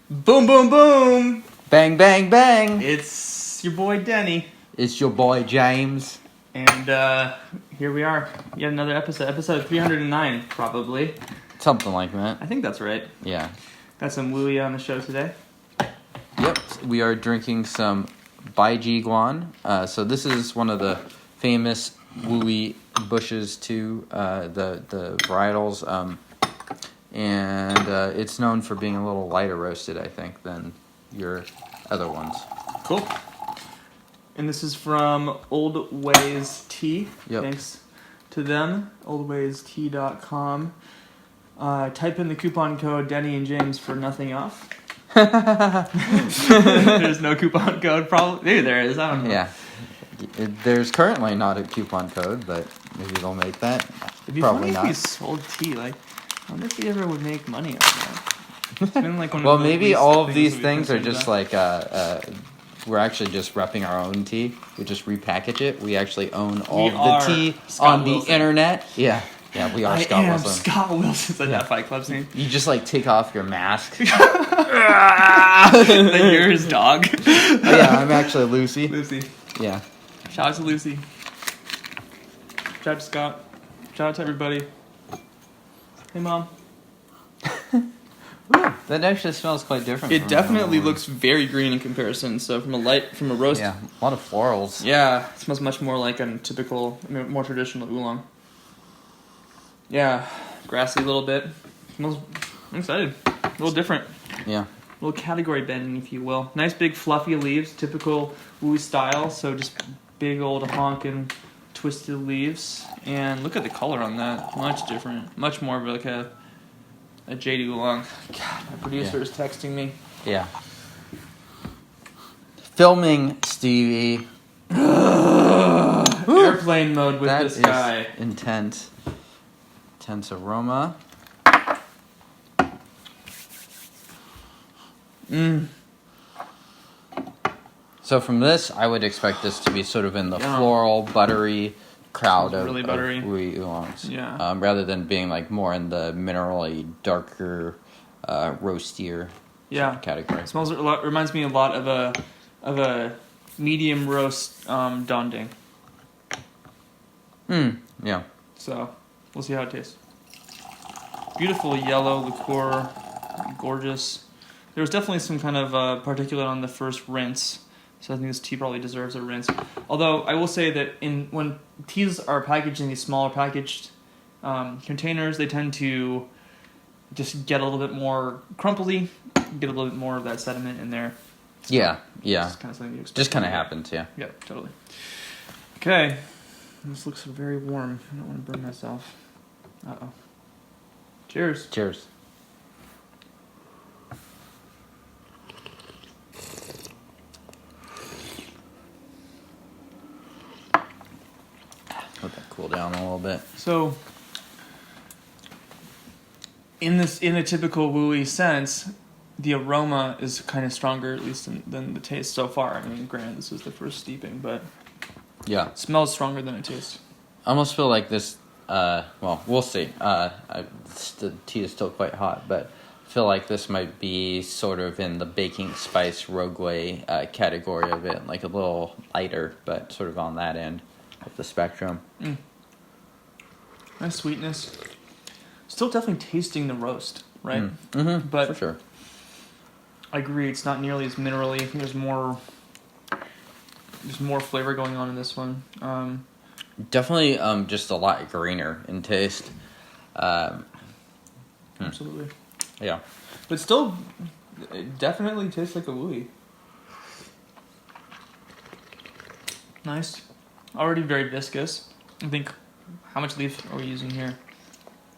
Boom, boom, boom! Bang, bang, bang! It's your boy Denny. It's your boy James. And here we are. Yet another episode 309, probably. Something like that. I think that's right. Yeah. Got some Wuyi on the show today. Yep. We are drinking some Baijiguan. So this is one of the famous Wuyi bushes too, the varietals. And it's known for being a little lighter roasted, I think, than your other ones. Cool. And this is from Old Ways Tea. Yep. Thanks to them, oldwaystea.com. Type in the coupon code Denny and James for nothing off. There's no coupon code, probably. Maybe there is. I don't know. Yeah. There's currently not a coupon code, but maybe they'll make that. It'd be Probably funny not. if we sold tea. Like, I wonder if we ever would make money on that. It's been like one Well, of the maybe least all of these we've things are considered just that. like we're actually just repping our own tea. We just repackage it. We actually own all We of are the tea Scott on Wilson. the internet. Yeah, we are Scott Wilson. Scott Wilson's that Fight Club's name. You just like take off your mask. Then you're his dog. Oh, yeah, I'm actually Lucy. Lucy. Yeah. Shout out to Lucy. Shout out to Scott. Shout out to everybody. Hey, Mom. That actually smells quite different. It from definitely the other looks very green in comparison. So from a roast. Yeah, a lot of florals. Yeah, it smells much more like a typical, more traditional oolong. Yeah, grassy a little bit. Smells. I'm excited. A little different. Yeah. A little category bending, if you will. Nice big fluffy leaves, typical Wuyi style. So just big old honking twisted leaves. And look at the color on that. Much different. Much more of like a JD Oolong. God, my producer is texting me. Yeah. Filming Stevie. Airplane mode with this guy. Intense aroma. So from this, I would expect this to be sort of in the floral, buttery crowd of Wuyi Oolongs. Yeah. Rather than being like more in the minerally, darker, roastier category. It smells a lot. Reminds me a lot of a medium roast donding. Yeah. So we'll see how it tastes. Beautiful yellow liqueur, gorgeous. There was definitely some kind of particulate on the first rinse, so I think this tea probably deserves a rinse. Although I will say that when teas are packaged in these smaller packaged containers, they tend to just get a little bit more crumply, get a little bit more of that sediment in there. So Yeah. Just kind of something you expect. Just kind of happens, yeah. Yeah, totally. Okay, this looks very warm. I don't want to burn myself. Uh-oh. Cheers. Cheers. Let that cool down a little bit. So, in a typical Wuyi sense, the aroma is kind of stronger, at least than the taste so far. I mean, granted, this is the first steeping, but Yeah. it smells stronger than it tastes. I almost feel like this, well, we'll see. The tea is still quite hot, but I feel like this might be sort of in the baking spice rogueway category of it, like a little lighter, but sort of on that end of the spectrum. Nice sweetness. Still definitely tasting the roast, right? Mm-hmm, But for sure. I agree, it's not nearly as minerally. I think there's more flavor going on in this one. Definitely just a lot greener in taste. Absolutely. Yeah. But still, it definitely tastes like a Wuyi. Nice. Already very viscous. I think, how much leaf are we using here?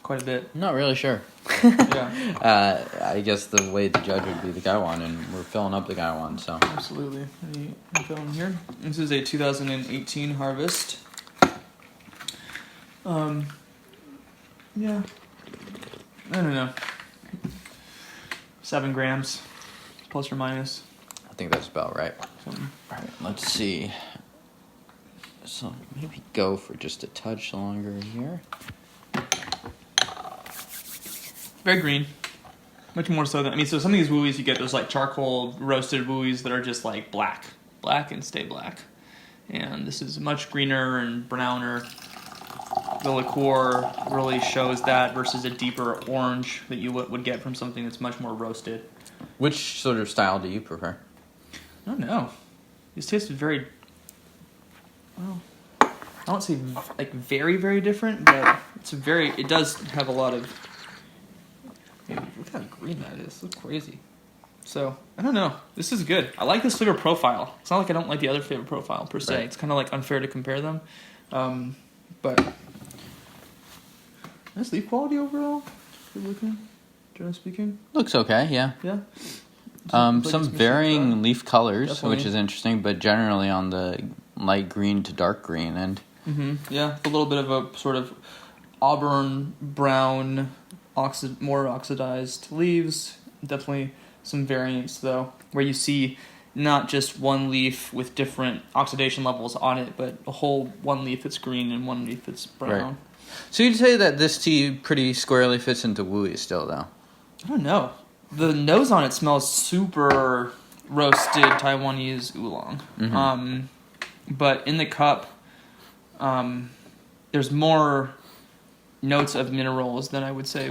Quite a bit. Not really sure. Yeah. I guess the way to judge would be the Gaiwan, and we're filling up the Gaiwan, so. Absolutely. Any info in here? This is a 2018 harvest. Yeah. I don't know. 7 grams, plus or minus. I think that's about right. Something. All right, let's see. So maybe go for just a touch longer here. Very green. Much more so than, I mean, so some of these Wuyi's you get those like charcoal roasted Wuyi's that are just like black and stay black. And this is much greener and browner. The liqueur really shows that versus a deeper orange that you would get from something that's much more roasted. Which sort of style do you prefer? I don't know. These tasted very, well, I won't say like very, very different, but it does have a lot of, look how green that is. It's crazy. So, I don't know. This is good. I like this flavor profile. It's not like I don't like the other flavor profile per se. Right. It's kind of like unfair to compare them. But nice leaf quality overall. Good looking. Generally speaking. Looks okay, yeah. Yeah. Some varying leaf colors, Definitely. which is interesting, but generally on the light green to dark green end. Yeah, a little bit of a sort of auburn brown, more oxidized leaves. Definitely some variants though, where you see not just one leaf with different oxidation levels on it, but a whole one leaf that's green and one leaf that's brown. Right. So you'd say that this tea pretty squarely fits into Wuyi still, though? I don't know. The nose on it smells super roasted Taiwanese oolong. But in the cup, there's more notes of minerals than I would say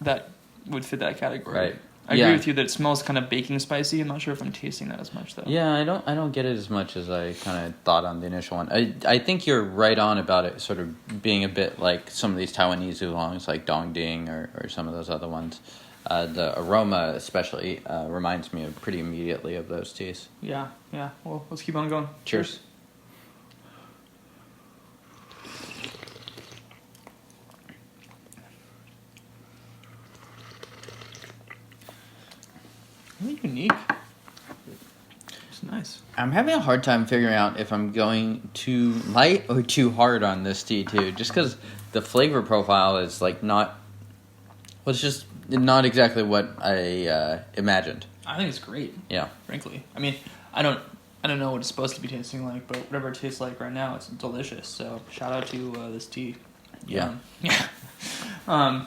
that would fit that category. Right. I agree with you that it smells kind of baking spicy. I'm not sure if I'm tasting that as much though. Yeah, I don't get it as much as I kind of thought on the initial one. I think you're right on about it sort of being a bit like some of these Taiwanese oolongs, like Dongding or some of those other ones. The aroma especially reminds me of pretty immediately of those teas. Yeah. Well, let's keep on going. Cheers. Really unique. It's nice. I'm having a hard time figuring out if I'm going too light or too hard on this tea too, just because the flavor profile is like it's just not exactly what I imagined. I think it's great. Yeah. Frankly, I mean, I don't know what it's supposed to be tasting like, but whatever it tastes like right now, it's delicious. So shout out to this tea. Yeah. Yeah. I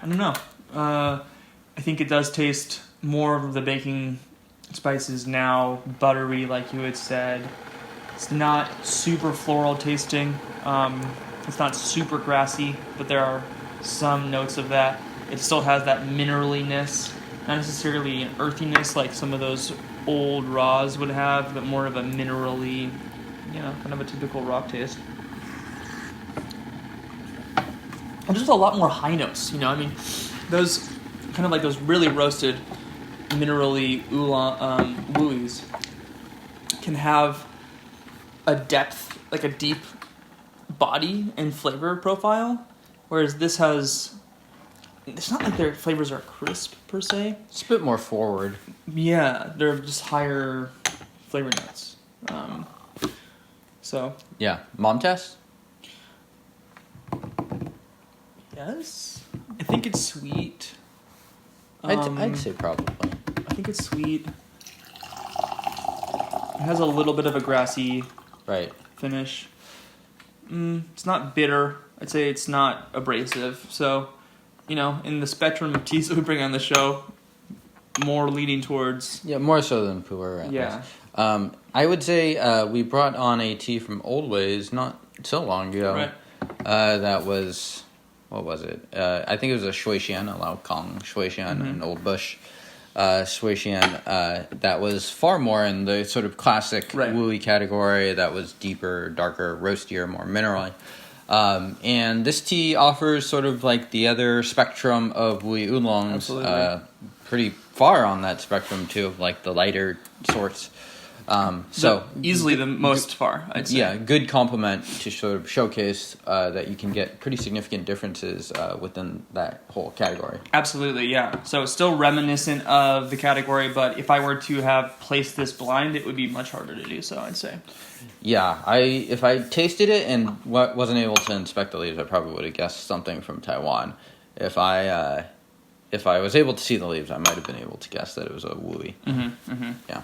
don't know. I think it does taste more of the baking spices now, buttery, like you had said. It's not super floral tasting. It's not super grassy, but there are some notes of that. It still has that mineraliness, not necessarily an earthiness like some of those old raws would have, but more of a minerally, kind of a typical rock taste. And just a lot more high notes, I mean, those kind of like those really roasted minerally oolong Wuyi's can have a depth, like a deep body and flavor profile, whereas this has, it's not like their flavors are crisp per se. It's a bit more forward. Yeah, they're just higher flavor notes. So Yeah. Mom test? yes, I think it's sweet. I'd say probably. I think it's sweet. It has a little bit of a grassy Right. finish. It's not bitter. I'd say it's not abrasive. So, in the spectrum of teas that we bring on the show, more leaning towards... Yeah, more so than pu'er. Yeah. I would say we brought on a tea from Old Ways not so long ago. Right. That was... What was it? I think it was a Shuixian, a Lao Kong Shuixian, an Old Bush Shuixian. That was far more in the sort of classic Wuyi category. That was deeper, darker, roastier, more minerally. And this tea offers sort of like the other spectrum of Wuyi Oolongs. Absolutely. Pretty far on that spectrum too, of like the lighter sorts. So easily the most far, I'd say. Yeah, good compliment to sort of showcase that you can get pretty significant differences within that whole category. Absolutely, yeah. So it's still reminiscent of the category, but if I were to have placed this blind, it would be much harder to do so, I'd say. Yeah, if I tasted it and wasn't able to inspect the leaves, I probably would have guessed something from Taiwan. If I was able to see the leaves, I might have been able to guess that it was a Wuyi. Yeah.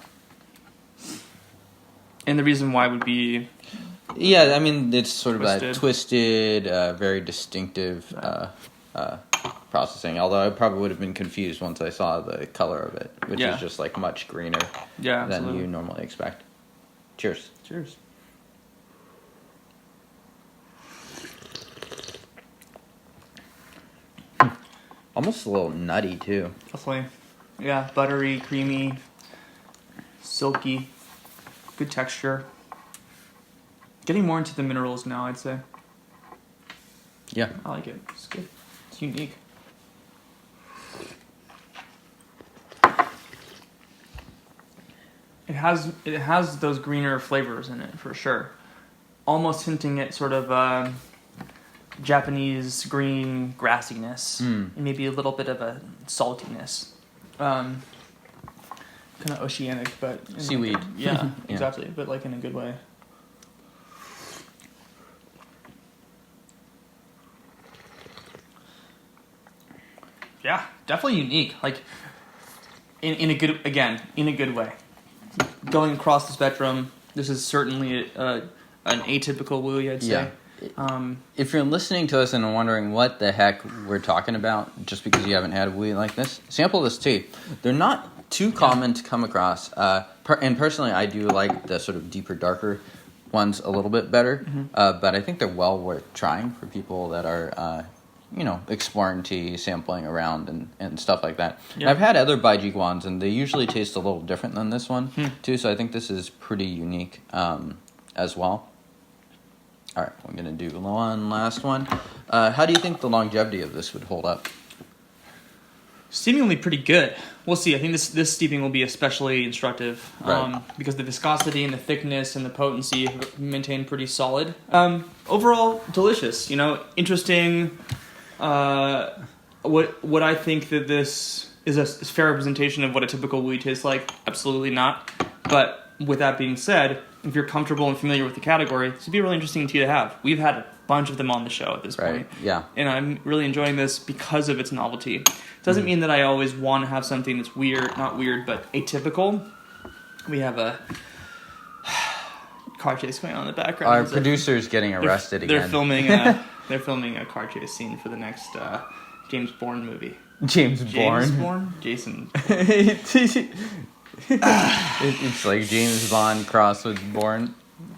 And the reason why would be... Yeah, I mean, it's sort of that Twisted. twisted, very distinctive processing. Although I probably would have been confused once I saw the color of it, which Yeah. is just like much greener Yeah, than absolutely. you normally expect. Cheers. Cheers. Almost a little nutty too. Definitely. Yeah, buttery, creamy, silky, good texture. Getting more into the minerals now, I'd say. Yeah. I like it. It's good. It's unique. It has those greener flavors in it for sure. Almost hinting at sort of Japanese green grassiness and maybe a little bit of a saltiness. Kind of oceanic, but Seaweed. Yeah, exactly. But like in a good way. Yeah, definitely unique. Like in a good way. Going across the spectrum, this is certainly an atypical Wuyi, I'd say. Yeah. If you're listening to us and wondering what the heck we're talking about, just because you haven't had a Wuyi like this, sample this tea. They're not too common to come across. And personally, I do like the sort of deeper, darker ones a little bit better. But I think they're well worth trying for people that are, exploring tea, sampling around and stuff like that. Yeah. I've had other Baijiguans, and they usually taste a little different than this one, too. So I think this is pretty unique as well. All right, we're going to do one last one. How do you think the longevity of this would hold up? Seemingly pretty good. We'll see. I think this steeping will be especially instructive Right. because the viscosity and the thickness and the potency have maintained pretty solid. Overall, delicious. Interesting. What I think that this is a fair representation of what a typical Wuyi tastes like? Absolutely not. But with that being said, if you're comfortable and familiar with the category, this would be a really interesting tea to have. We've had a bunch of them on the show at this point. Yeah. And I'm really enjoying this because of its novelty. It doesn't mean that I always want to have something that's not weird, but atypical. We have a car chase going on in the background. Our producer's getting arrested They're again. they're filming a car chase scene for the next James Bourne movie. James Bourne. Bourne? Jason. It's like James Bond crossed with Bourne.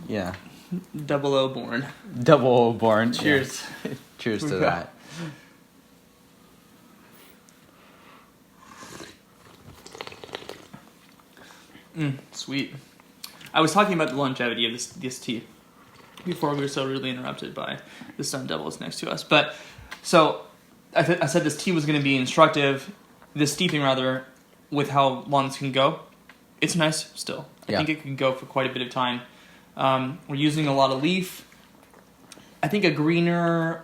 Yeah. 00 Bourne. 00 Bourne. Cheers. Yeah. Cheers to that. Sweet. I was talking about the longevity of this tea before we were so rudely interrupted by the Sun Devils next to us. But so I said this tea was going to be instructive. This steeping, rather, with how long this can go, it's nice still. I think it can go for quite a bit of time. We're using a lot of leaf. I think a greener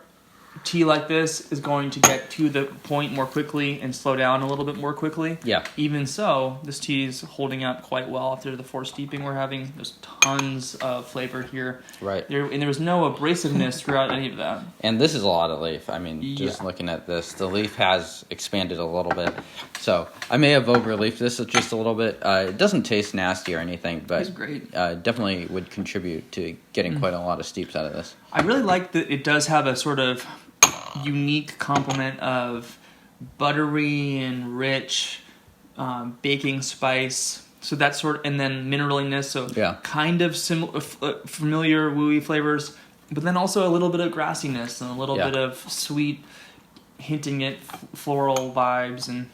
tea like this is going to get to the point more quickly and slow down a little bit more quickly. Yeah. Even so, this tea is holding up quite well after the forced steeping we're having. There's tons of flavor here. Right. There was no abrasiveness throughout any of that. And this is a lot of leaf. I mean, just looking at this, the leaf has expanded a little bit. So I may have overleafed this just a little bit. It doesn't taste nasty or anything, but It's great. Definitely would contribute to getting quite a lot of steeps out of this. I really like that it does have a sort of unique complement of buttery and rich baking spice. So that and then mineraliness. So kind of familiar Wuyi flavors, but then also a little bit of grassiness and a little bit of sweet, hinting at floral vibes and.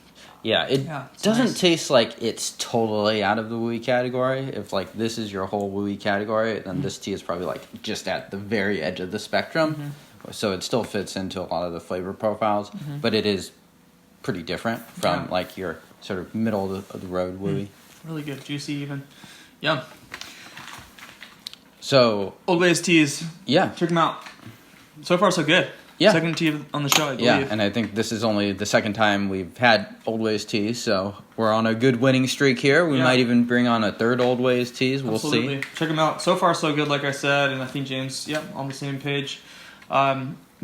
It doesn't taste like it's totally out of the Wuyi category. If like this is your whole Wuyi category, then this tea is probably like just at the very edge of the spectrum. So it still fits into a lot of the flavor profiles, but it is pretty different from like your sort of middle of the road Wuyi. Really good, juicy even. Yeah. So Old Ways teas. Yeah. Check them out. So far, so good. Yeah. Second tea on the show, I believe. Yeah, and I think this is only the second time we've had Old Ways teas, so we're on a good winning streak here. We might even bring on a third Old Ways teas. We'll see. Check them out. So far, so good, like I said, and I think James, on the same page.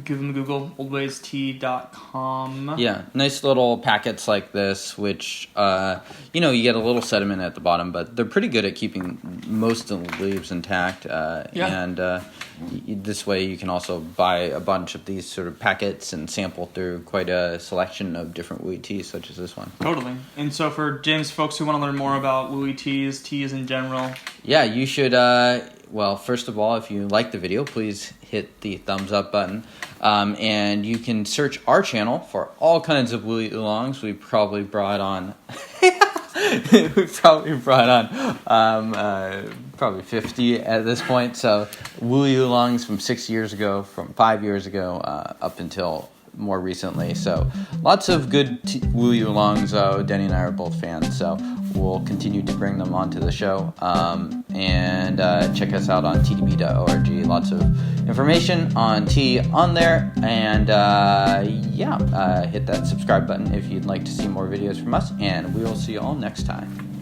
give them a Google, oldwaystea.com. Yeah, nice little packets like this, which, you get a little sediment at the bottom, but they're pretty good at keeping most of the leaves intact. And this way you can also buy a bunch of these sort of packets and sample through quite a selection of different Wuyi teas, such as this one. Totally. And so for James, folks who want to learn more about Wuyi teas in general. Yeah, you should, well, first of all, if you like the video, please hit the thumbs up button. And you can search our channel for all kinds of Wuyi Oolongs. We probably brought on... probably 50 at this point. So Wuyi Oolongs from 6 years ago, from 5 years ago, up until more recently. So lots of good Wuyi Oolongs. Denny and I are both fans, so we'll continue to bring them onto the show. And check us out on TeaDB.org. Lots of information on tea on there. And hit that subscribe button if you'd like to see more videos from us. And we will see you all next time.